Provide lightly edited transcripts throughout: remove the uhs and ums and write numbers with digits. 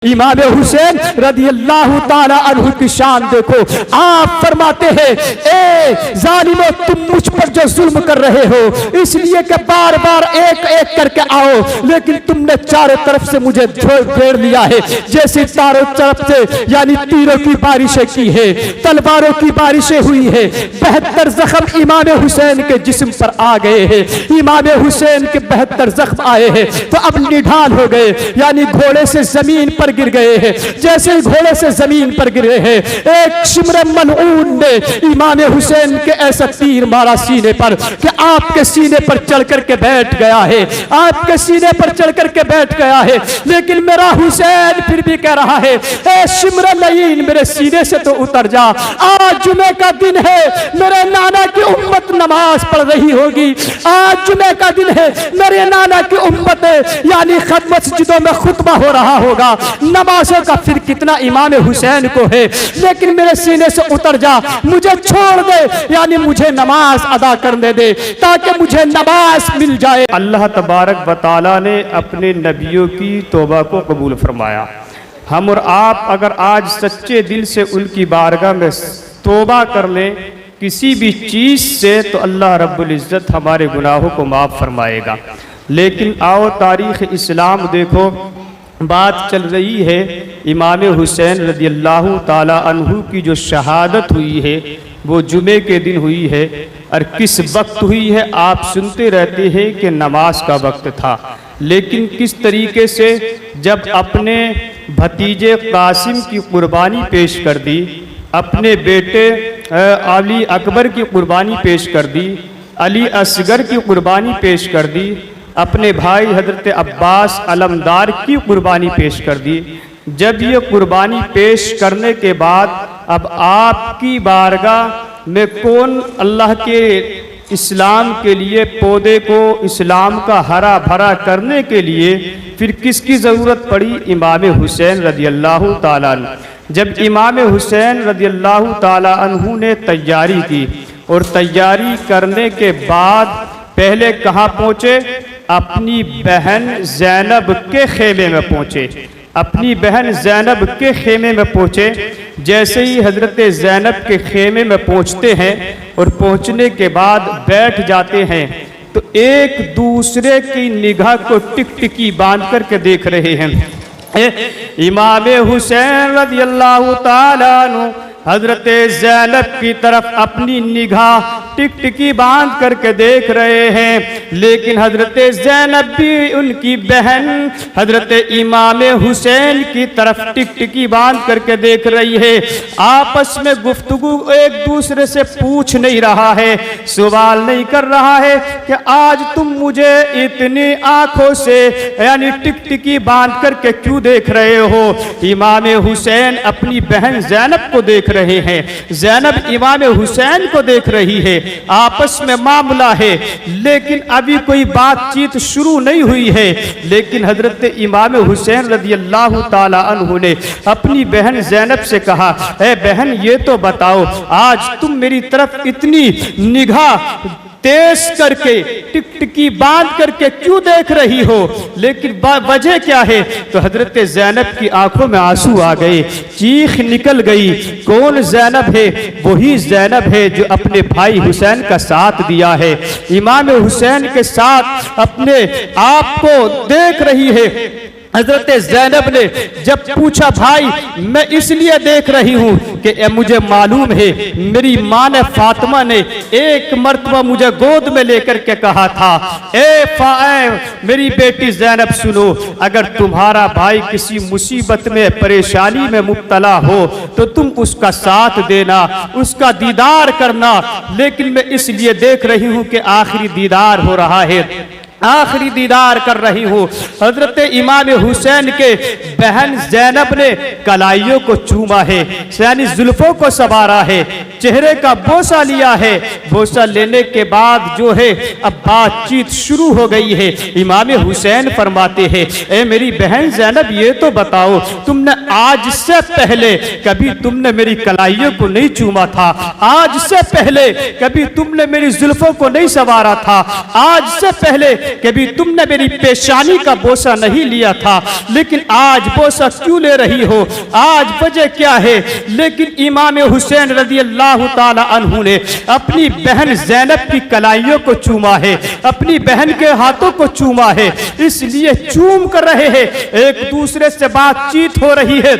इमाम हुसैन रदियल्लाहु ताला अन्हु की शान देखो। आप फरमाते हैं, ए जालिमो, तुम मुझ पर जो जुल्म कर रहे हो इसलिए कि बार बार एक एक करके आओ, लेकिन तुमने चारों तरफ से मुझे घेर लिया है, जैसे चारों तरफ से यानी तीरों की बारिशें की है, तलवारों की बारिशें हुई है। 72 जख्म इमाम हुसैन के जिस्म पर आ गए हैं। इमाम हुसैन के 72 जख्म आए हैं तो अब निढाल हो गए, यानी घोड़े से जमीन पर गिर गए हैं। जैसे ही घोड़े से जमीन पर गिरे हैं, एक शिमर मलऊन ने इमाम हुसैन के ऐसा तीर मारा सीने पर कि आपके सीने पर चढ़ करके बैठ गया है, आपके सीने पर चढ़ करके बैठ गया है। लेकिन मेरा हुसैन फिर भी कह रहा है, ए शिमर लईन, मेरे सीने से तो उतर जा। आज जुमे का दिन है, मेरे नाना की उम्मत नमाज पढ़ रही होगी। आज जुमे का दिन है, मेरे नाना की उम्मत यानी मस्जिदों में खुतबा हो रहा होगा। नमाजों का फिर कितना इमाम हुसैन को है, लेकिन मेरे सीने से उतर जा, मुझे छोड़ दे, यानी मुझे नमाज अदा करने दे ताकि मुझे नमाज मिल जाए। अल्लाह तबारक व तआला ने अपने नबियों की तौबा को कबूल फरमाया। हम और आप अगर आज सच्चे दिल से उनकी बारगाह में तौबा कर लें किसी भी चीज़ से, तो अल्लाह रब्बुल इज़्ज़त हमारे गुनाहों को माफ़ फरमाएगा। लेकिन आओ तारीख़ इस्लाम देखो, बात चल रही है इमाम हुसैन रदियल्लाहु ताला अन्हु की जो शहादत हुई है वो जुमे के दिन हुई है। और किस वक्त हुई है आप सुनते रहते हैं कि नमाज का वक्त था, लेकिन किस तरीके से जब अपने भतीजे कासिम की कुर्बानी पेश कर दी, अपने बेटे अली अकबर की कुर्बानी पेश कर दी, अली असगर की कुर्बानी पेश कर दी, अपने भाई हजरत अब्बास अलमदार की कुर्बानी पेश कर दी। जब ये कुर्बानी पेश करने के बाद अब आपकी बारगाह में कौन अल्लाह के इस्लाम के लिए पौधे को इस्लाम का हरा भरा करने के लिए फिर किसकी ज़रूरत पड़ी? इमाम हुसैन रदियल्लाहु ताला अन्हु। जब इमाम हुसैन रदियल्लाहु ताला अन्हु ने तैयारी की और तैयारी करने के बाद पहले कहाँ पहुँचे? अपनी बहन ज़ैनब के खेमे में पहुँचे। अपनी बहन ज़ैनब के खेमे में पहुँचे। जैसे ही हज़रत ज़ैनब के खेमे में पहुँचते हैं और पहुँचने के बाद बैठ जाते हैं तो एक दूसरे की निगाह को टिकटिकी बांध करके देख रहे हैं। इमाम हुसैन रज़ियल्लाहु ताला अन्हु हजरत ज़ैनब की तरफ अपनी निगाह टिकटिकी बांध करके देख रहे हैं, लेकिन हजरत ज़ैनब भी उनकी बहन हजरत इमाम हुसैन की तरफ टिकटिकी बांध करके देख रही है। आपस में गुफ्तगू एक दूसरे से पूछ नहीं रहा है, सवाल नहीं कर रहा है कि आज तुम मुझे इतनी आंखों से यानी टिकटिकी बांध करके क्यों देख रहे हो। इमाम हुसैन अपनी बहन ज़ैनब को देख रहे हैं, ज़ैनब इमाम हुसैन को देख रही है, आपस में मामला है, लेकिन अभी कोई बातचीत शुरू नहीं हुई है। लेकिन हजरत इमाम हुसैन रदियल्लाहु ताला अन्हु ने अपनी बहन ज़ैनब से कहा, ए बहन ये तो बताओ आज तुम मेरी तरफ इतनी निगाह तेज करके टिकटिकी बांध करके क्यों देख रही हो, लेकिन वजह क्या है? तो हजरत ज़ैनब की आंखों में आंसू आ गए, चीख निकल गई। कौन ज़ैनब है? वही ज़ैनब है जो अपने भाई हुसैन का साथ दिया है, इमाम हुसैन के साथ अपने आप को देख रही है। हजरत ज़ैनब ने जब पूछा, भाई मैं इसलिए देख रही हूँ कि मुझे मालूम है मेरी माँ ने फातिमा ने एक मर्तबा मुझे गोद में लेकर के कहा था, मेरी बेटी ज़ैनब सुनो, अगर तुम्हारा भाई किसी मुसीबत में परेशानी में मुब्तला हो तो तुम उसका साथ देना, उसका दीदार करना। लेकिन मैं इसलिए देख रही हूँ कि आखिरी दीदार हो रहा है, आखिरी दीदार कर रही हूँ। हजरत इमाम हुसैन के बहन ज़ैनब ने कलाइयों को चूमा है, यानी जुल्फों को संवारा है, चेहरे का बोसा लिया है। बोसा लेने के बाद जो है अब बातचीत शुरू हो गई है। इमाम हुसैन फरमाते हैं, ए मेरी बहन ज़ैनब, ये तो बताओ तुमने आज से पहले कभी तुमने मेरी कलाइयों को नहीं चूमा था? आज से पहले कभी तुमने मेरी जुल्फों को नहीं संवारा था? आज से पहले कभी तुमने मेरी पेशानी का बोसा नहीं लिया था? लेकिन आज बोसा क्यों ले रही हो? आज वजह क्या है? लेकिन इमाम हुसैन रज़ी अल्लाह ताला अन्हु ने अपनी बहन ज़ैनब की कलाइयों को चूमा है, अपनी बहन के हाथों को चूमा है। इसलिए चूम कर रहे हैं, एक दूसरे से बातचीत हो रही है,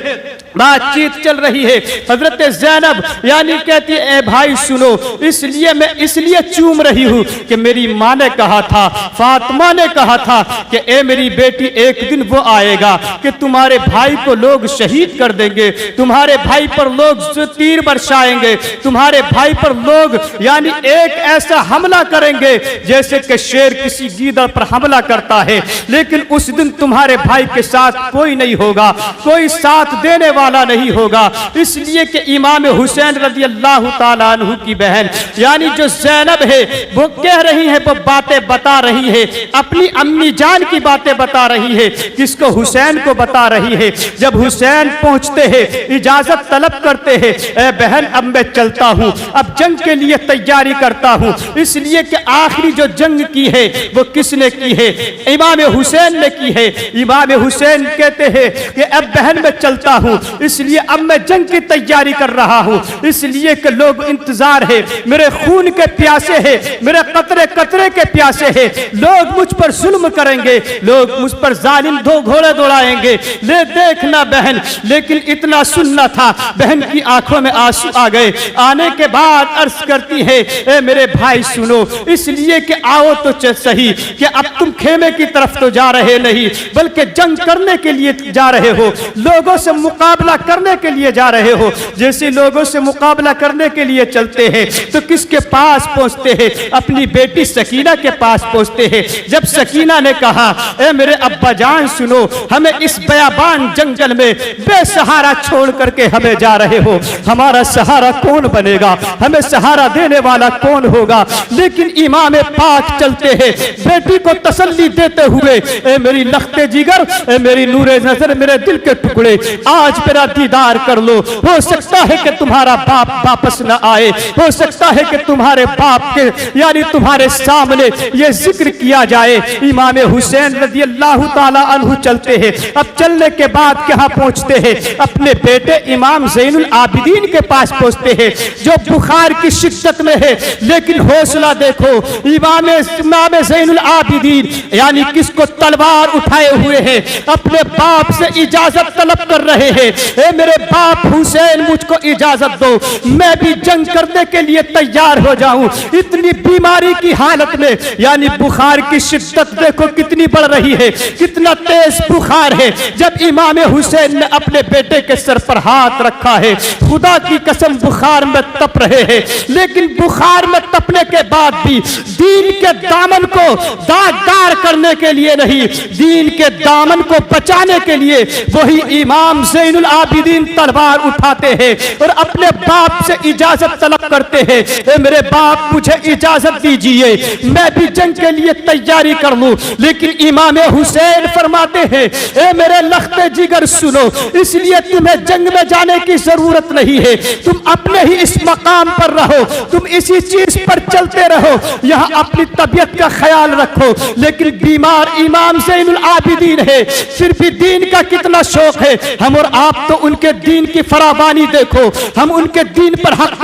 बातचीत चल रही है। हजरत ज़ैनब यानी कहती है, ए भाई सुनो, इसलिए मैं इसलिए चूम रही हूँ कि मेरी माँ ने कहा था, फातिमा ने कहा था कि ए मेरी बेटी, एक दिन वो आएगा कि तुम्हारे भाई को लोग शहीद कर देंगे, तुम्हारे भाई पर लोग तीर बरसाएंगे, तुम्हारे भाई पर लोग यानी एक ऐसा हमला करेंगे जैसे कि शेर किसी गीदड़ पर हमला करता है। लेकिन उस दिन तुम्हारे भाई के साथ कोई नहीं होगा, कोई साथ देने वाला नहीं होगा। इसलिए कि इमाम हुसैन रज़ी अल्लाह ताला अन्हु की बहन यानी जो ज़ैनब है वो कह रही है, वो बातें बता रही है, अपनी अम्मी जान की बातें बता रही है। किसको? हुसैन को बता रही है। जब हुसैन पहुंचते हैं, इजाजत तलब करते हैं, ए बहन अब मैं चलता हूं, अब जंग के लिए तैयारी करता हूं। इसलिए कि आखिरी जो जंग की है वो किसने की है? इमाम हुसैन ने की है। इमाम हुसैन कहते हैं कि अब बहन मैं चलता हूं, इसलिए अब मैं जंग की तैयारी कर रहा हूं। इसलिए कि लोग इंतजार है, मेरे खून के प्यासे हैं, मेरे कतरे कतरे के प्यासे हैं। लोग मुझ पर जुल्म करेंगे, लोग मुझ पर जालिम दो घोड़े दौड़ाएंगे। ले देखना बहन, लेकिन इतना सुनना था। बहन की आंखों में आंसू आ गए। आने के बाद अर्ज करती है, ए मेरे भाई सुनो, इसलिए कि आओ तो सही कि अब तुम खेमे की तरफ तो जा रहे नहीं, बल्कि जंग करने के लिए जा रहे हो, लोगों से मुकाबला करने के लिए जा रहे हो। जैसे लोगों से मुकाबला करने के लिए चलते हैं तो किसके पास पहुंचते हैं? अपनी बेटी सकीना के पास पहुंचते हैं। जब सकीना ने कहा, ए मेरे अब्बा जान सुनो, हमें इस बयाबान जंगल में बेसहारा छोड़ करके हमें जा रहे हो, हमारा सहारा कौन बनेगा? हमें सहारा देने वाला कौन होगा? लेकिन इमाम पाक चलते हैं, बेटी को तसल्ली देते हुए, ए मेरी लख्ते जिगर, ए मेरी नूरे नजर, मेरे दिल के टुकड़े, आज मेरा दीदार कर लो। हो सकता है कि तुम्हारा बाप वापस न आए, हो सकता है कि तुम्हारे बाप के यानी तुम्हारे सामने ये जिक्र किया जाए। इमाम हुसैन रज़ी अल्लाह ताला अन्हु चलते हैं। अब चलने के बाद कहाँ पहुंचते हैं? अपने बेटे इमाम ज़ैनुल आबिदीन के पास पहुंचते हैं, जो बुखार की शिद्दत में है। लेकिन हौसला देखो, इमाम ज़ैनुल आबिदीन यानी किसको तलवार उठाए हुए हैं, अपने बाप से इजाजत तलब कर रहे हैं। ए मेरे बाप हुसैन, मुझको इजाजत दो, मैं भी जंग करने के लिए तैयार हो जाऊं। इतनी बीमारी की हालत में यानी बुखार की शिद्दत देखो कितनी बढ़ रही है, कितना तेज बुखार है। जब इमाम हुसैन ने अपने बेटे के सर पर हाथ रखा है, खुदा की कसम बुखार में तप रहे हैं। लेकिन बुखार में तपने के बाद भी दीन के दामन को दागदार करने के लिए नहीं, दीन के दामन को बचाने के लिए वही इमाम ज़ैनुल आबिदीन तलवार उठाते हैं और अपने बाप से इजाजत तलब करते हैं। ए मेरे बाप, मुझे इजाजत दीजिए, मैं भी जंग के लिए तैयारी कर लूं। लेकिन इमाम हुसैन फरमाते हैं, ए मेरे लख्ते जिगर सुनो, इसलिए तुम्हें जंग में जाने की जरूरत नहीं है, तुम अपने ही इस मकाम पर रहो, तुम इसी चीज पर चलते रहो, यहाँ अपनी तबीयत का ख्याल रखो। लेकिन बीमार इमाम ज़ैनुल आबिदीन है, फिर भी दीन का कितना शौक है। हम और आप तो उनके दीन की फरावानी देखो, हम उनके दीन पर हक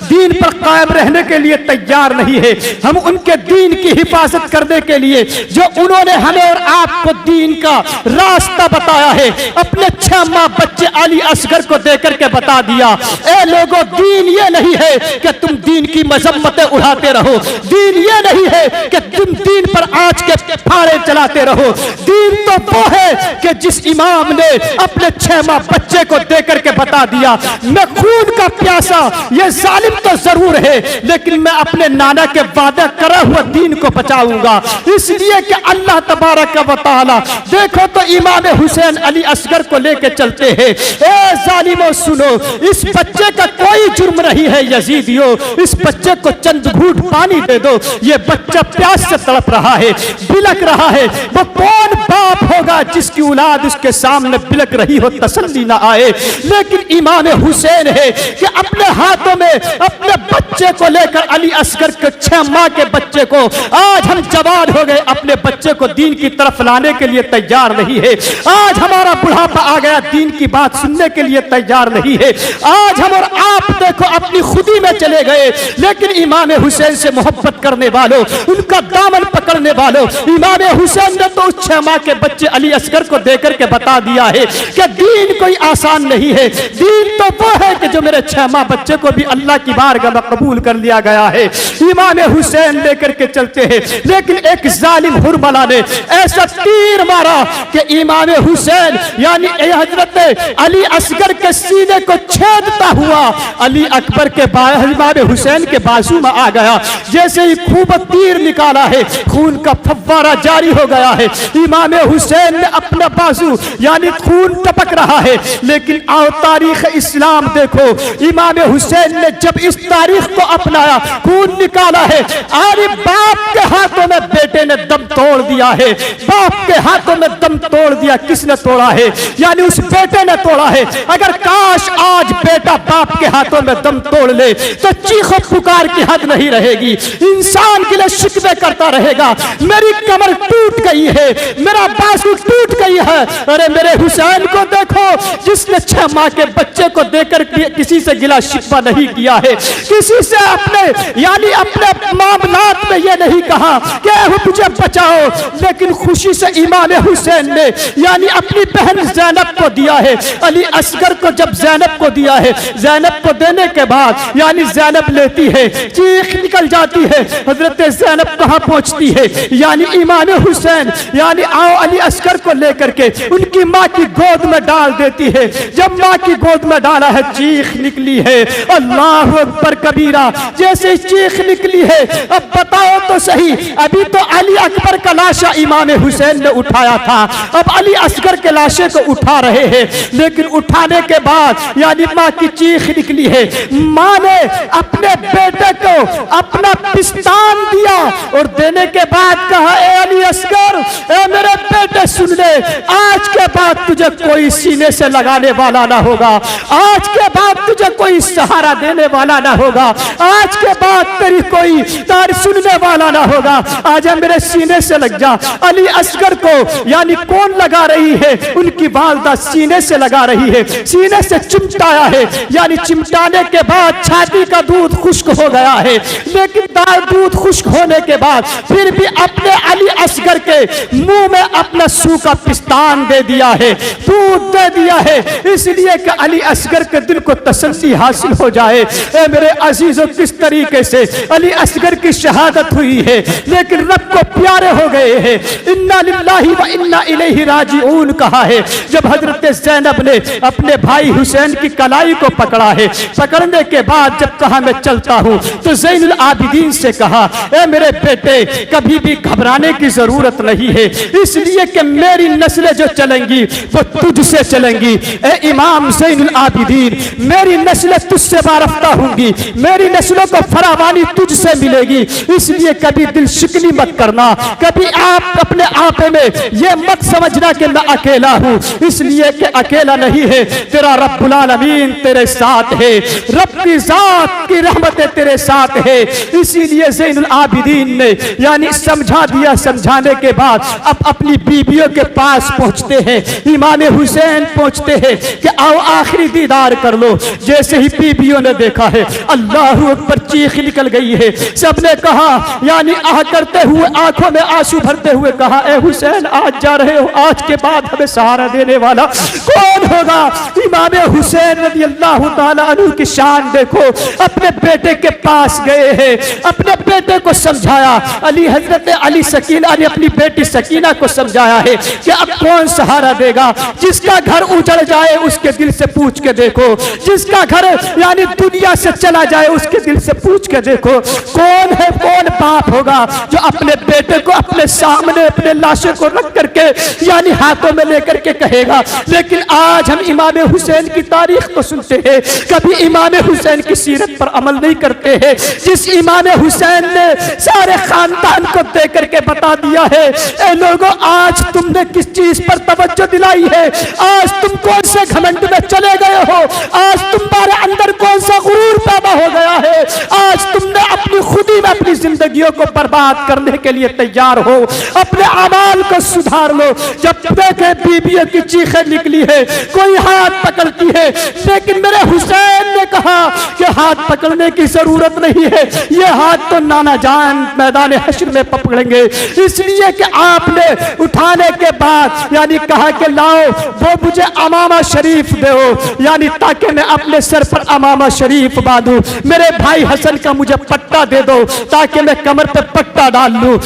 दीन पर कायम रहने के लिए तैयार नहीं है। हम उनके दीन की हिफाजत करने के लिए जो उन्होंने हमें और आपको दीन का रास्ता बताया है, अपने 6 माह बच्चे अली असगर को देकर के बता दिया, ए लोगों, दीन ये नहीं है कि तुम दीन की मजम्मतें बढ़ाते रहो। दीन ये नहीं है कि तुम दीन पर आज के फाड़े चलाते रहो। दीन तो वो है कि जिस इमाम ने अपने 6 माह बच्चे को देकर के बता दिया, मैं खून का प्यासा, ये जालिम तो जरूर है लेकिन मैं अपने नाना के वादा करा हुआ दीन को बचाऊंगा। इसलिए कि अल्लाह तबारक व तआला देखो तो इमाम हुसैन अली असगर को लेके चलते हैं। ए जालिमों सुनो, इस बच्चे का कोई जुर्म नहीं है यजीदियों, इस बच्चे को चंद घूंट पानी दे दो। ये बच्चा प्यास से तड़प रहा है, बिलक रहा है। वो कौन बाप होगा जिसकी औलाद उसके सामने बिलक रही हो, तसल्ली ना आए। लेकिन इमाम हुसैन है कि अपने हाथों में अपने बच्चे को लेकर अली असगर के 6 माह के बच्चे को, आज हम जवान हो गए, अपने बच्चे को दीन की तरफ लाने के लिए तैयार नहीं है। आज हमारा बुढ़ापा आ गया, दीन की बात सुनने के लिए तैयार नहीं है। आज हम और आप देखो अपनी खुदी में चले गए, लेकिन इमाम हुसैन से मोहब्बत करने वालों, उनका दामन पकड़ने वालों, इमाम हुसैन ने तो उस 6 माह के बच्चे अली असगर को देकर के बता दिया है कि दीन कोई आसान नहीं है। दीन तो वो है कि जो मेरे 6 माह बच्चे को भी अल्लाह की बारगाह में कबूल कर लिया गया है। इमाम हुसैन लेकर के चलते हैं, लेकिन एक जालिम हुरमला ने ऐसा तीर मारा कि इमाम हुसैन यानी हजरत अली असगर के सीने को छेदता हुआ अली अकबर के इमाम हुसैन के बाजू में आ गया। जैसे ही खूब तीर निकाला है, खून का फव्वारा जारी हो गया है। इमाम हुसैन ने अपना बाजू यानी खून टपक रहा है। लेकिन आओ तारीख इस्लाम देखो, इमाम हुसैन ने जब इस तारीख को अपनाया, खून निकाला है, अरे बाप के हाथों में बेटे ने दम तोड़ दिया है। बाप के हाथों में दम तोड़ दिया। किसने तोड़ा है? यानी उस बेटे ने तोड़ा है। अगर काश आज बेटा बाप के हाथों में दम तोड़ ले तो चीखो पुकार की हद नहीं रहेगी। इंसान के लिए शिकवे करता रहेगा, मेरी कमर टूट गई है, मेरा बाजू टूट गई है। अरे मेरे हुसैन को देखो, जिसने 6 माह के बच्चे को देकर किसी से गिला शिकवा नहीं किया है, किसी से अपने यानी अपने मामलात में यह नहीं कहा कि मुझे बचाओ, लेकिन खुशी से इमाम हुसैन ने यानी अपनी बहन ज़ैनब को दिया है। अली असगर को जब ज़ैनब को दिया है, ज़ैनब को देने के बाद यानी ज़ैनब लेती है, चीख निकल जाती है। हजरत ज़ैनब कहाँ पहुंचती है? यानी इमाम हुसैन यानी आओ अली असगर को लेकर के उनकी माँ की गोद में डाल देती है। जब माँ की गोद में डाला है, चीख निकली है, अल्लाह अकबर कबीरा। जैसे चीख निकली है, अब बताओ तो सही, अभी तो अली अकबर का लाशा इमाम हुसैन ने उठाया था, अब अली असगर के लाशे को उठा रहे हैं। लेकिन उठाने के बाद यानी माँ की चीख निकली है। माँ ने अपने बेटे को अपना पिस्तान दिया और देने के बाद कहा, ए अली असगर, ए मेरे बेटे सुन ले, आज के बाद तुझे कोई सीने से लगाने वाला ना होगा, आज के बाद तुझे कोई सहारा देने वाला ना होगा, आज के बाद तेरी कोई तारीफ सुनने वाला ना होगा, आजा मेरे सीने से लग जा। अली असगर को यानी कौन लगा रही है? उनकी वालदा सीने से लगा रही है, सीने से चिमटाया है। यानी चिमटाने के बाद छाती का दूध खुश्क हो गया है, लेकिन दूध खुश्क होने के बाद फिर भी अपने अली असगर के मुंह में अपना सूखा पिस्तान दे दिया है, दूध दे दिया है, इसलिए कि अली असगर के दिल को तसल्ली हासिल हो जाए। ए मेरे अजीजों, किस तरीके से अली असगर की शहादत हुई है, लेकिन रब को प्यारे हो गए हैं। इन्ना लिल्लाहि व इन्ना इलैहि राजिऊन कहा है। जब हजरत ज़ैनब ने अपने भाई हुसैन की कलाई को पकड़ा है, पकड़ने के बाद जब कहा मैं चलता हूँ, तो ज़ैनुल आबिदीन से कहा, ए मेरे बेटे, कभी भी घबराने की जरूरत नहीं है, इसलिए कि मेरी नस्लें जो चलेंगी वो तुझसे चलेंगी। ए इमाम ज़ैनुल आबिदीन, मेरी नस्लें तुझसे वारफ्ता होंगी, मेरी नस्लों को फरावानी तुझसे मिलेगी, इसलिए कभी दिल शिकनी मत करना, कभी आप अपने आपे में ये मत समझना कि मैं अकेला हूँ, इसलिए कि अकेला नहीं है, तेरा रब्बुल आलमीन तेरे साथ है, रब की जात की रहमतें तेरे साथ है। इसीलिए ज़ैनुल आबिदीन ने यानी समझा दिया। समझाने के बाद अब अपनी बीबियों के पास पहुंचते हैं, इमाम हुसैन पहुंचते हैं कि आओ आखिरी दीदार कर लो। जैसे ही बीबियों ने देखा है, अल्लाह अकबर, चीख निकल गई है। सबने कहा यानी आह करते हुए, आंखों में आंसू भरते हुए कहा, ए हुसैन आज जा रहे हो, आज के बाद हमें सहारा देने वाला वाला कौन होगा? इमाम हुसैन रज़ी अल्लाह ताला अन्हु की शान देखो। अपने बेटे के पास गए हैं, अपने बेटे को समझाया। अली हजरत अली सकीना ने अपनी बेटी सकीना को समझाया है कि अब कौन सहारा देगा? जिसका घर उजड़ जाए उसके दिल से पूछ के देखो, जिसका घर यानी दुनिया से चला जाए उसके दिल से पूछ के देखो, कौन है, कौन बाप होगा जो अपने बेटे को अपने सामने अपने लाशे को रख करके यानी हाथों में लेकर के कहेगा। लेकिन आज हम इमाम हुसैन की तारीख को सुनते हैं, कभी इमाम हुसैन की सीरत पर अमल नहीं करते हैं। जिस इमाम हुसैन ने सारे खानदान को दे करके बता दिया है, ए लोगों आज तुमने किस चीज पर तवज्जो दिलाई है? आज तुम कौन से घमंड में चले गए हो? आज तुम्हारे अंदर कौन सा गुरूर पैदा हो गया है? आज तुमने अपनी खुदी में अपनी जिंदगियों को बर्बाद करने के लिए तैयार हो। अपने अमाल को सुधार लो। जब देखे बीबियों की चीखें निकली है, कोई हाथ पकड़ती है, लेकिन मेरे हुसैन ने कहा कि हाथ पकड़ने की जरूरत नहीं है, ये हाथ तो नाना जान मैदान हश्र में पकड़ेंगे। इसलिए कि आपने उठाने के बाद यानी कहा कि लाओ वो मुझे अमामा शरीफ दो, यानी ताकि मैं अपने सर पर अमामा शरीफ बांधूं। मेरे भाई हसन का मुझे पट्टा दे दो ताकि मैं कमर पे पट्टा डाल लूं।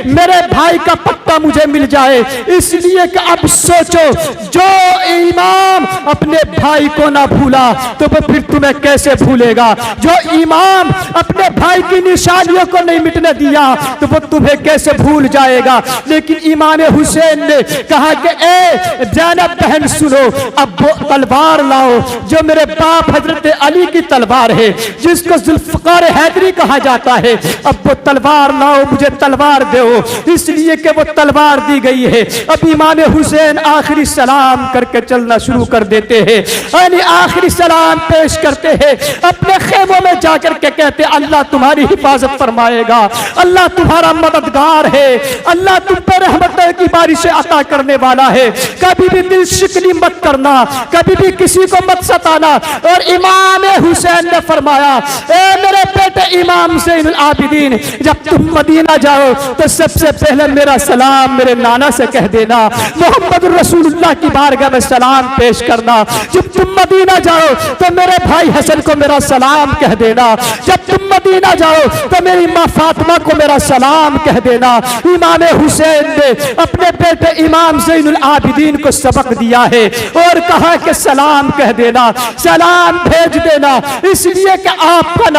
मेरे भाई का पट्टा मुझे मिल जाए। इसलिए कि अब सोचो, जो इमाम अपने भाई को ना भूला तो वो फिर तुम्हें कैसे भूलेगा? जो इमाम अपने भाई की निशानियों को नहीं मिटने दिया तो वो तुम्हें कैसे भूल जाएगा? लेकिन इमाम हुसैन ने कहा कि ए ज़ैनब बहन सुनो, अब वो तलवार लाओ जो मेरे बाप हजरत अली की तलवार है, जिसको जुल्फ़िकार हैदरी कहा जाता है। अब वो तलवार लाओ, मुझे तलवार दो। इसलिए कि वो तलवार दी गई है। अब इमाम हुसैन आखिरी सलाम करके चलना शुरू कर देते हैं, यानी आखिरी सलाम पेश करते हैं। अपने खेमों में जाकर के कहते अल्लाह तुम्हारी हिफाजत फरमाएगा, अल्लाह तुम्हारा मददगार है, अल्लाह तुम पर रहमत की बारिशें अता करने वाला है। कभी भी दिल शिकनी मत करना, कभी भी किसी को मत सताना। और इमाम हुसैन ने फरमाया, ए मेरे बेटे इमाम ज़ैनुल आबिदीन, जब तुम मदीना जाओ तो सबसे पहले मेरा सलाम मेरे नाना से कह देना, मोहम्मद रसूलुल्लाह की बारगाह में सलाम पेश करना। जब तुम मदीना जाओ तो मेरे भाई हसन को मेरा सलाम कह देना। जब तुम मदीना जाओ तो मेरी माँ फातिमा को मेरा सलाम कह देना। इमाम हुसैन ने अपने बेटे इमाम ज़ैनुल आबिदीन को सबक दिया है और कहा कि सलाम कह देना, सलाम भेज देना। इसलिए कि आपका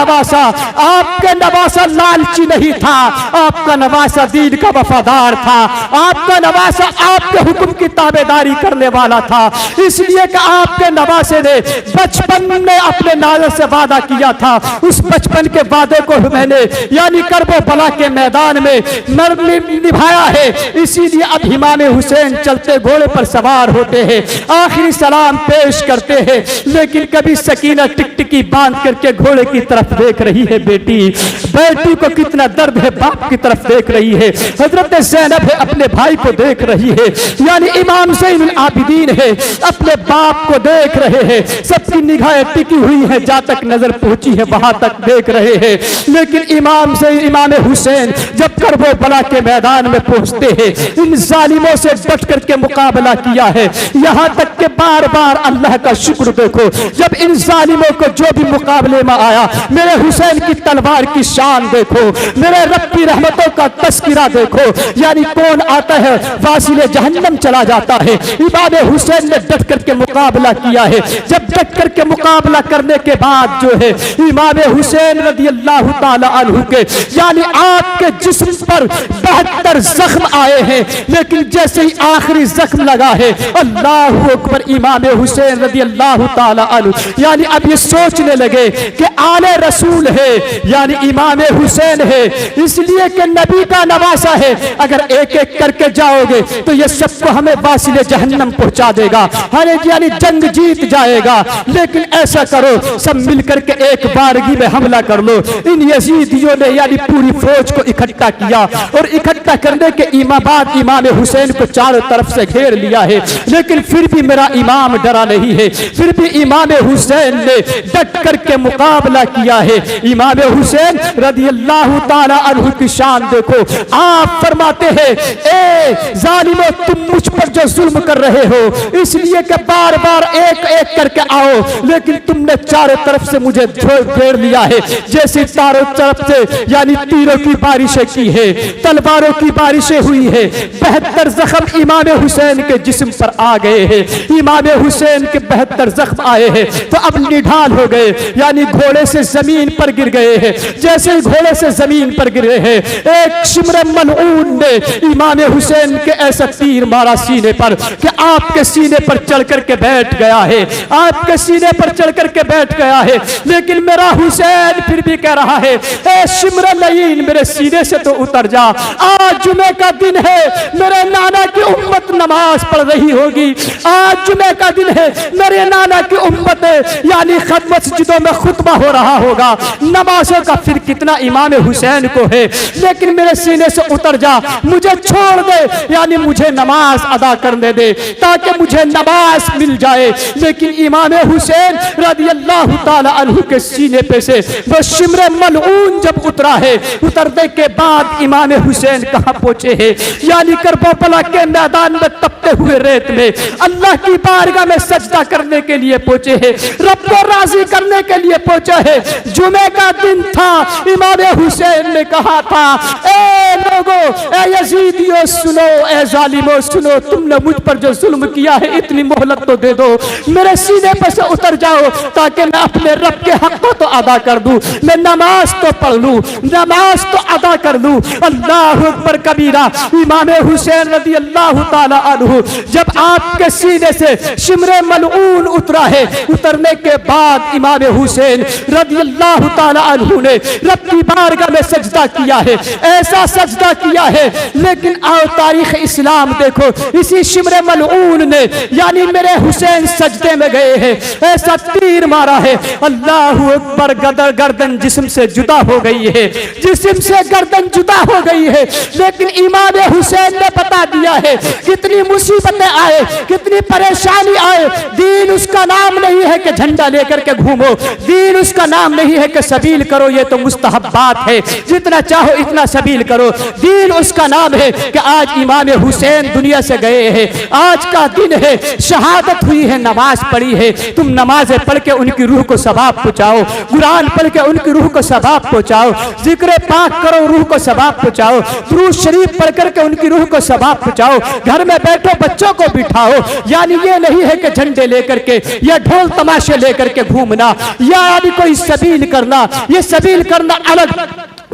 नवासा लालची नहीं था, आपका नवासा दीन का वफादार था, आपका नवासा आपके हुक्म की ताबेदारी करने वाला था। इसलिए कि आपके नवासे ने बचपन में अपने नाना से वादा किया था, उस बचपन के वादे को मैंने यानी करबला के मैदान में निभाया है। इसीलिए अब इमाम हुसैन चलते घोड़े पर सवार होते हैं, आखिरी सलाम पेश करते हैं। लेकिन कभी सकीना टिकटिकी बांध करके घोड़े की तरफ देख रही है, बेटी को कितना दर्द है, बाप की तरफ देख रही है। हजरत ज़ैनब है अपने भाई को देख रही है, यानी इमाम ज़ैनुल आबिदीन है अपने बाप को देख रहे हैं। सबकी निगाहें टिकी हुई है, जहां तक नजर पहुंची है वहां तक देख रहे हैं। लेकिन इमाम हुसैन जब करबला के मैदान में पहुंचते हैं, इन जालिमों से डट करके मुकाबला किया है। यहां तक के बार बार अल्लाह का शुक्र देखो, जब इन जालिमों को जो भी मुकाबले में आया, मेरे हुसैन की तलवार की शान देखो, मेरे रब की रहमतों का तस्किरा देखो, यानी कौन आता है वासिले जहन्नम चला जाता है। इमाम हुसैन ने डट करके मुकाबला किया है। जब डट करके मुकाबला करने के बाद जो है इमाम हुसैन रज़ी अल्लाह ताला अन्हु के यानी आपके जिस्म पर 72 जख्म आए हैं, लेकिन जैसे ही आखिरी जख्म लगा है, अल्लाह अकबर, इमाम हुसैन रज़ी अल्लाह ताला अन्हु यानी अब ये सोचने लगे कि आले रसूल है, यानी इमाम हुसैन है, इसलिए कि नबी का नवासा है। अगर एक एक करके जाओगे तो ये सबको हमें वासिले जहन्नम पहुंचा देगा, हरे यानी जंग जीत जाएगा। लेकिन ऐसा करो, सब मिलकर के एक बारगी में हमला कर लो। इन यजीदियों ने यानी पूरी फौज को इकट्ठा किया और इकट्ठा करने के बाद इमाम हुसैन को चारों तरफ से घेर लिया है। लेकिन फिर भी मेरा इमाम डरा नहीं है, फिर भी इमाम हुसैन ने डट करके मुकाबला किया है। इमाम हुसैन रदी अल्लाह ताला अन्हु की शान देखो। आप फरमाते हैं, ए जालिमो तुम मुझ पर जो जुल्म कर रहे हो इसलिए कि बार बार एक एक करके आओ, लेकिन तुमने चारों तरफ से मुझे घेर लिया है, जैसे चारों तरफ से यानी तीरों की बारिशें की है, तलवारों की बारिशें हुई है। 72 जख्म इमाम हुसैन के जिस्म पर आ गए हैं। इमाम हुसैन के 72 जख्म आए हैं तो अब निढाल हो गए, यानी घोड़े से जमीन पर गिर गए हैं। जैसे ही घोड़े से जमीन पर गिरे हैं, एक शिमर मलऊन ने इमाम हुसैन के ऐसा तीर मारा सीने पर कि आपके सीने पर चढ़ करके बैठ गया है, आपके सीने पर चढ़ करके बैठ गया है। लेकिन मेरा हुसैन फिर भी कह रहा है, ए शिमर लईन मेरे सीने से तो उतर जा। आज जुमे का दिन है, मेरे नाना की उम्मत नमाज पढ़ रही होगी। आज जुमे का दिन है, मेरे नाना की उम्मत यानी खत मस्जिदों में खुतबा हो रहा होगा। नमाजों का फिर कितना इमाम हुसैन को है, लेकिन मेरे सीने से उतर जा, मुझे छोड़ दे, यानी मुझे नमाज अदा करने दे ताकि मुझे नमाज मिल जाए। लेकिन इमाम हुसैन रज़ी अल्लाह ताला अन्हु के सीने पे से वो शिमरे मलऊन जब उतरा है, उतरने के बाद इमाम हुसैन कहाँ पहुंचे हैं, यानी करबला के मैदान में तपते हुए रेत में अल्लाह की बारगाह में सजदा करने के लिए पहुंचे हैं, रब को राजी करने के लिए पहुंचे हैं। जुमे का दिन था, इमाम हुसैन ने कहा था, ए लोगों, ए यजीदियों सुनो, ए जालिमों सुनो, तुमने मुझ पर जो जुल्म किया है इतनी मोहलत तो दे दो, मेरे सीने पर से उतर जाओ ताकि मैं अपने रब के हक को तो अदा कर दूं, मैं नमाज तो पढ़ लूं, नमाज तो अदा कर दूं। अल्लाह अकबर कबीरा। इमाम हुसैन रज़ी अल्लाह ताला अन्हु जब आपके सीने से शिमरे मलऊन उतरा है, उतरने के बाद इमाम हुसैन रज़ी अल्लाह ताला अन्हु ने रब की बारगाह में सजदा किया है, ऐसा सजदा किया है। लेकिन आओ तारीख इस्लाम देखो, इसी शिमरे मलऊन ने यानी मेरे हुसैन सजदे में गए हैं, ऐसा तीर मारा है, अल्लाह अकबर, गर्दन जिस्म से जुदा हो गई है, जिस्म से गर्दन जुदा हो गई है। लेकिन इमाम हुसैन ने बता दिया है, कितनी मुसीबतें आए, कितनी परेशानी आए, दीन उसका नाम नहीं है कि झंडा लेकर के घूमो, दीन उसका नाम नहीं है कि सबील करो, ये तो मुस्तहब्बात है, जितना चाहो इतना सबील करो। दीन उसका नाम है कि आज इमाम हुसैन दुनिया से गए हैं, आज का दिन है, शहादत हुई है, नमाज पढ़ी है, तुम नमाजें पढ़ के उनकी रूह को सवाब पहुंचाओ, कुरान पढ़ के उनकी रूह को सवाब पहुंचाओ, जिक्र पाक करो, रूह को सवाब पहुंचाओ, दुरूद शरीफ पढ़ करके उनकी रूह को सवाब पहुंचाओ, घर में बैठो बच्चों को बिठाओ। यानी ये नहीं है कि झंडे लेकर के या ढोल तमाशे लेकर के घूमना या अभी कोई सबील करना, ये सबील करना अलग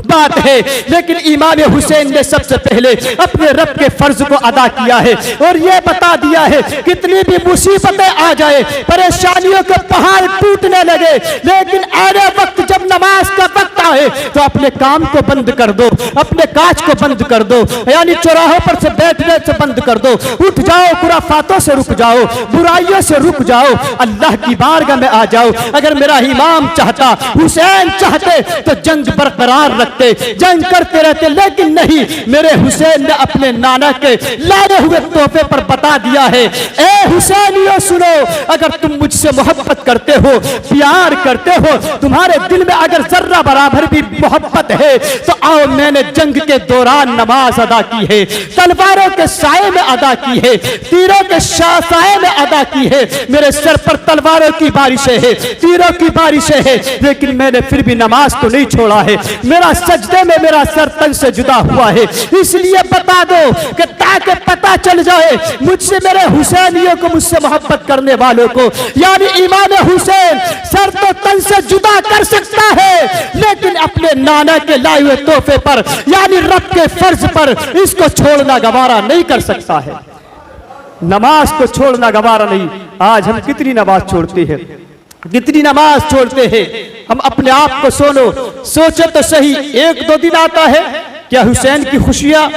बात है। लेकिन इमाम हुसैन ने सबसे पहले अपने रब के फर्ज को अदा किया है और यह बता दिया है, कितनी भी मुसीबतें आ जाए, परेशानियों के पहाड़ टूटने लगे, लेकिन आने वक्त जब नमाज का वक्त आए तो अपने काम को बंद कर दो, अपने काज को बंद कर दो, यानी चौराहों पर से बैठने से बंद कर दो, उठ जाओ, खुराफातों से रुक जाओ, बुराइयों से रुक जाओ, अल्लाह की बारगाह में आ जाओ। अगर मेरा इमाम चाहता, हुसैन चाहते तो जंग बरकरार रखते, जंग करते रहते, लेकिन नहीं, मेरे हुसैन ने अपने नाना के लाए हुए तोहफे पर बता दिया है, ए हुसैनियों सुनो, अगर तुम मुझसे मोहब्बत करते हो, प्यार करते हो, तुम्हारे दिल में अगर जर्रा बराबर भी मोहब्बत है तो आओ, मैंने जंग के दौरान नमाज अदा की है, तलवारों के साए में अदा की है, तीरों के साए में अदा की है, मेरे सर पर तलवारों की बारिशें हैं, तीरों की बारिशें हैं, लेकिन मैंने फिर भी नमाज तो नहीं छोड़ा है, मेरा सजदे में मेरा सर तन से जुदा हुआ है। इसलिए बता दो कि ताकि पता चल जाए मुझसे, मेरे हुसैनियों को, मुझसे मोहब्बत करने वालों को, यानी इमाम हुसैन सर तो तन से जुदा कर सकता है, लेकिन अपने नाना के लाए हुए तोहफे पर यानी रब के फर्ज पर इसको छोड़ना गवारा नहीं कर सकता है। नमाज को छोड़ना गवारा नहीं। आज हम कितनी नमाज छोड़ते हैं, कितनी नमाज छोड़ते हैं। हम अपने आप को सोचो तो सही, एक दो दिन आता है क्या हुसैन की खुशियां,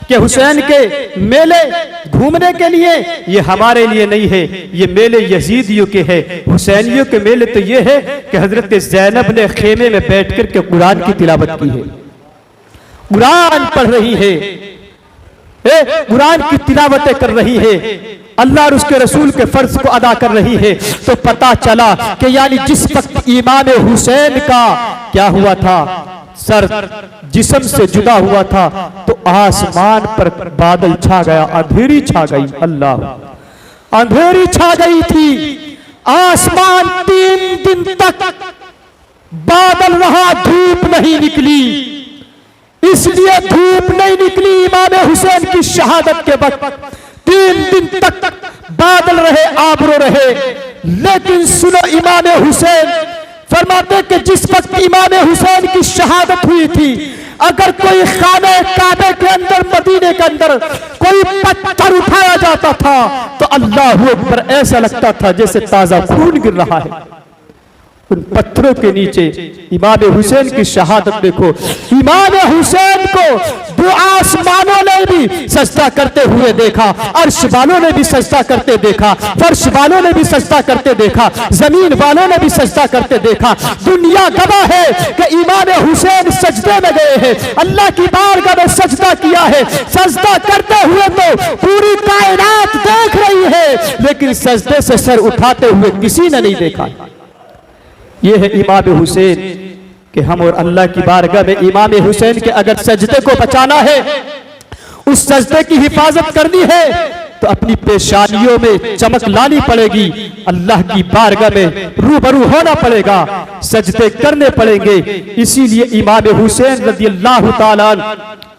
क्या हुसैन के मेले घूमने के लिए, ये हमारे लिए नहीं है, ये मेले यजीदियों के हैं। हुसैनियों के मेले तो ये है कि हजरत ज़ैनब ने खेमे में बैठ कर के कुरान की तिलावत की है, कुरान पढ़ रही है, कुरान की तिलावतें कर रही है। अल्लाह और उसके रसूल के फर्ज को अदा कर रही है, तो पता चला कि यानी जिस वक्त इमाम हुसैन का क्या हुआ था, सर जिस्म से जुदा हुआ था, तो आसमान पर बादल छा गया, अंधेरी छा गई। अल्लाह, अंधेरी छा गई थी, आसमान 3 दिन तक बादल रहा, धूप नहीं निकली। इसलिए धूप नहीं निकली इमाम हुसैन की शहादत के वक्त, 3 दिन तक बादल रहे, आबरो रहे। लेकिन सुनो, इमाम हुसैन फरमाते कि जिस वक्त इमाम हुसैन की शहादत हुई थी, अगर कोई खाने काबे के अंदर, मदीने के अंदर कोई पत्थर उठाया जाता था तो अल्लाह अकबर, ऐसा लगता था जैसे ताजा खून गिर रहा है। उन पत्थरों के नीचे इमाम हुसैन की शहादत देखो। इमाम हुसैन को दो आसमानों ने भी सजदा करते हुए देखा, अर्श वालों ने भी सजदा करते देखा, फर्श वालों ने भी सजदा करते देखा, जमीन वालों ने भी सजदा करते देखा। दुनिया गवाह है कि इमाम हुसैन सजदे में गए हैं, अल्लाह की बारगाह में सजदा किया है। सजदा करते हुए तो पूरी कायनात देख रही है, लेकिन सजदे से सर उठाते हुए किसी ने नहीं देखा। ये है इमाम हुसैन कि हम और अल्लाह की बारगाह में इमाम हुसैन के अगर सजदे को बचाना है, उस सजदे की हिफाजत करनी है, तो अपनी पेशानियों में चमक लानी पड़ेगी, अल्लाह की बारगाह में रूबरू होना पड़ेगा, सजदे करने पड़ेंगे। इसीलिए इमाम हुसैन रज़ियल्लाहु ताला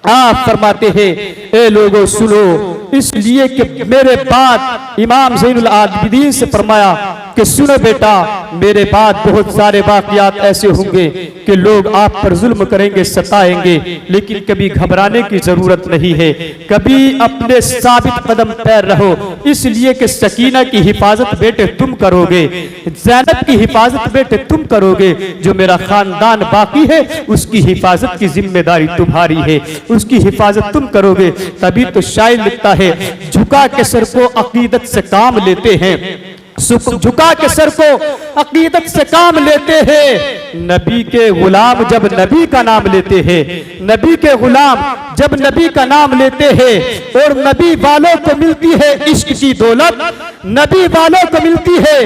आप फरमाते हैं, ए लोगों सुनो, इसलिए कि मेरे बाद इमाम ज़ैनुल आबिदीन से फरमाया कि सुनो बेटा, मेरे बाद बहुत सारे वाक़यात ऐसे होंगे कि लोग आप पर जुल्म करेंगे, सताएंगे, लेकिन कभी घबराने की जरूरत नहीं है, कभी अपने साबित कदम पैर रहो। इसलिए कि सकीना की हिफाजत बेटे तुम करोगे, ज़ैनब की हिफाजत बेटे तुम करोगे, जो मेरा खानदान बाकी है उसकी हिफाजत की जिम्मेदारी तुम्हारी है, उसकी हिफाजत तुम करोगे। तभी तो शायर लिखता है, झुका के सर को अकीदत से काम लेते हैं, झुका के सर को अकीदत से काम लेते हैं। नबी के गुलाम जब नबी का नाम लेते हैं, नबी के गुलाम जब नबी का नाम लेते हैं, और नबी वालों को मिलती है इश्क की दौलत, नबी वालों को मिलती है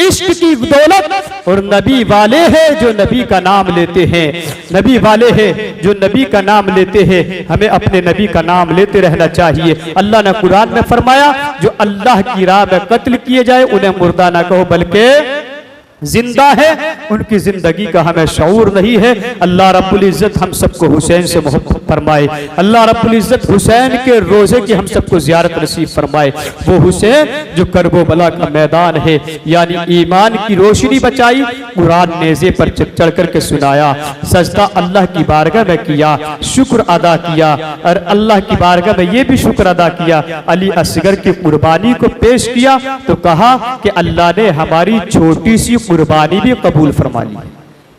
इश्क की दौलत, और नबी वाले हैं जो नबी का नाम लेते हैं, नबी वाले हैं जो नबी का नाम लेते हैं। हमें अपने नबी का नाम लेते रहना चाहिए। अल्लाह ने कुरान में फरमाया, जो अल्लाह की राह में कत्ल किए जाए उन्हें मुर्दा ना कहो बल्कि जिंदा है, उनकी जिंदगी का हमें शऊर नहीं है। अल्लाह रब्बुल इज्जत हम सबको हुसैन से मोहब्बत फरमाए, अल्लाह रब्बुल इज्जत हुसैन के रोजे की हम सबको जियारत नसीब फरमाए। वो हुसैन जो करबला का मैदान है, यानी ईमान की रोशनी बचाई, कुरान नेज़े पर चढ़ करके सुनाया, सजदा अल्लाह की बारगाह में किया, शुक्र अदा किया, और अल्लाह की बारगाह में ये भी शुक्र अदा किया, अली असगर की कुर्बानी को पेश किया, तो कहा कि अल्लाह ने हमारी छोटी सी कुर्बानी भी कबूल फरमा ली।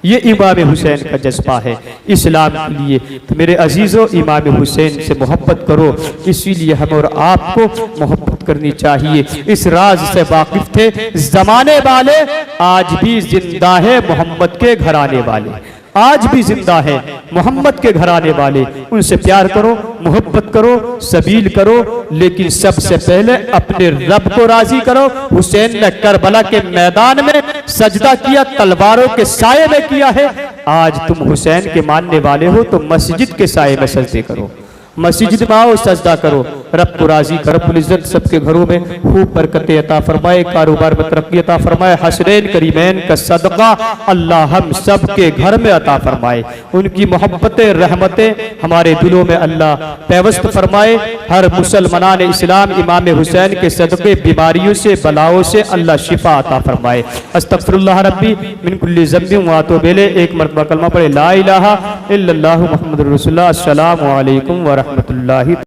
ये इमाम हुसैन का जज्बा है इस्लाम के लिए। तो मेरे अजीजों, इमाम हुसैन से मोहब्बत करो, इसीलिए हम और आपको मोहब्बत करनी चाहिए। इस राज से वाकिफ थे जमाने वाले, आज भी जिंदा है मोहम्मद के घराने वाले, आज भी जिंदा है मोहम्मद के घराने वाले। उनसे प्यार करो, मोहब्बत करो, सबील करो, लेकिन सबसे पहले अपने रब को राजी करो। हुसैन ने करबला के मैदान में सजदा किया, तलवारों के साये में किया है। आज तुम हुसैन के मानने वाले हो तो मस्जिद के साये में सजदे करो, मस्जिद में आओ, सजदा करो, रब को राजी कर। रब्बुल इज्जत सबके घरों में खूब बरकतें अता फरमाए, कारोबार में तरक्की अता फरमाए। हसरैन करीमैन का सदका अल्लाह हम सब के घर में अता फरमाए। उनकी मोहब्बतें, रहमतें हमारे दिलों में अल्लाह पैवस्त फरमाए। हर मुसलमान इस्लाम इमाम हुसैन के सदके बीमारियों से, बलाओं से अल्लाह शिफा अता फरमाए। अस्तगफिरुल्लाह रब्बी मिन कुल्ली ज़ंबिन व अतूबु इलैह। एक मरतबा कलमा पढ़े, ला इलाहा इल्लल्लाहु मुहम्मदुर रसूलुल्लाह। अस्सलामु अलैकुम व रहमतुल्लाहि।